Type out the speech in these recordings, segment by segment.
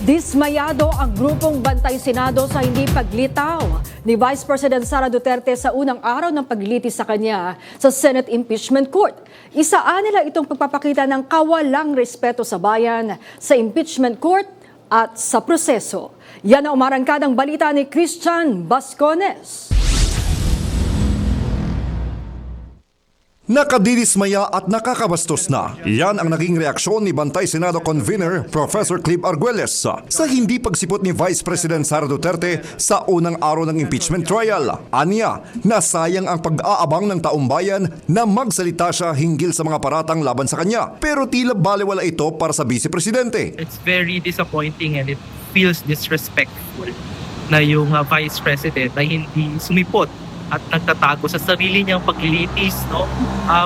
Dismayado ang grupong Bantay Senado sa hindi paglitaw ni Vice President Sara Duterte sa unang araw ng paglilitis sa kanya sa Senate Impeachment Court. Isaan nila itong pagpapakita ng kawalang respeto sa bayan, sa impeachment court at sa proseso. Yan ang umarangkadang balita ni Christian Bascones. Nakadidismaya at nakakabastos na. Yan ang naging reaksyon ni Bantay Senado Convener Professor Clive Arguelles sa hindi pagsipot ni Vice President Sara Duterte sa unang araw ng impeachment trial. Anya, nasayang ang pag-aabang ng taong bayan na magsalita siya hinggil sa mga paratang laban sa kanya. Pero tila balewala ito para sa Vice Presidente. It's very disappointing and it feels disrespectful na yung Vice President ay hindi sumipot at nagtatago sa sarili niyang paglilitis, no?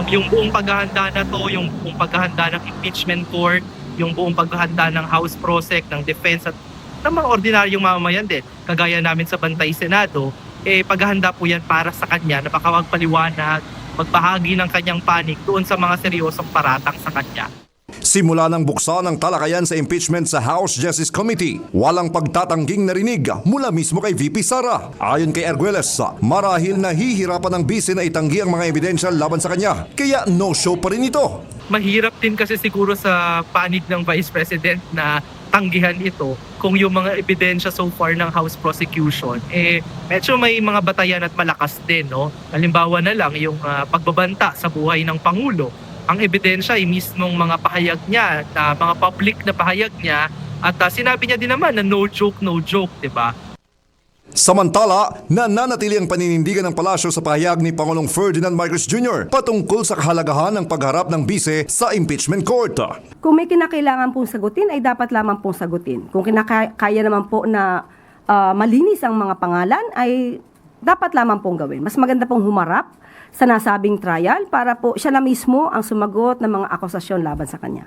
Yung buong paghahanda na to, yung buong paghahanda ng impeachment court, yung buong paghahanda ng House Prosec, ng defense at ng mga ordinaryong mamamayan din, kagaya namin sa Bantay Senado, paghahanda po yan para sa kanya na baka magpaliwanag, magbahagi ng kanyang panig doon sa mga seryosong paratang sa kanya. Simula ng buksan ng talakayan sa impeachment sa House Justice Committee, walang pagtatangging narinig mula mismo kay VP Sara. Ayon kay Arguelles, marahil nahihirapan ng bise na itanggi ang mga ebidensya laban sa kanya, kaya no-show pa rin ito. Mahirap din kasi siguro sa panig ng Vice President na tanggihan ito kung yung mga ebidensya so far ng House Prosecution medyo may mga batayan at malakas din, no? Halimbawa na lang yung pagbabanta sa buhay ng Pangulo. Ang ebidensya ay mismong mga pahayag niya, mga public na pahayag niya, at sinabi niya din naman na no joke, di ba? Samantala, nananatili ang paninindigan ng palasyo sa pahayag ni Pangulong Ferdinand Marcos Jr. patungkol sa kahalagahan ng pagharap ng bise sa impeachment court. Kung may kinakailangan pong sagutin, ay dapat lamang pong sagutin. Kung kaya naman po na malinis ang mga pangalan, ay dapat lamang pong gawin. Mas maganda pong humarap sa nasabing trial para po siya na mismo ang sumagot ng mga akusasyon laban sa kanya.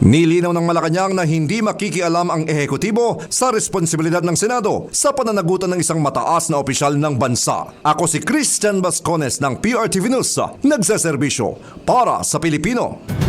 Nilinaw ng Malacanang na hindi makikialam ang ehekutibo sa responsibilidad ng Senado sa pananagutan ng isang mataas na opisyal ng bansa. Ako si Christian Bascones ng PRTV News, nagseserbisyo para sa Pilipino.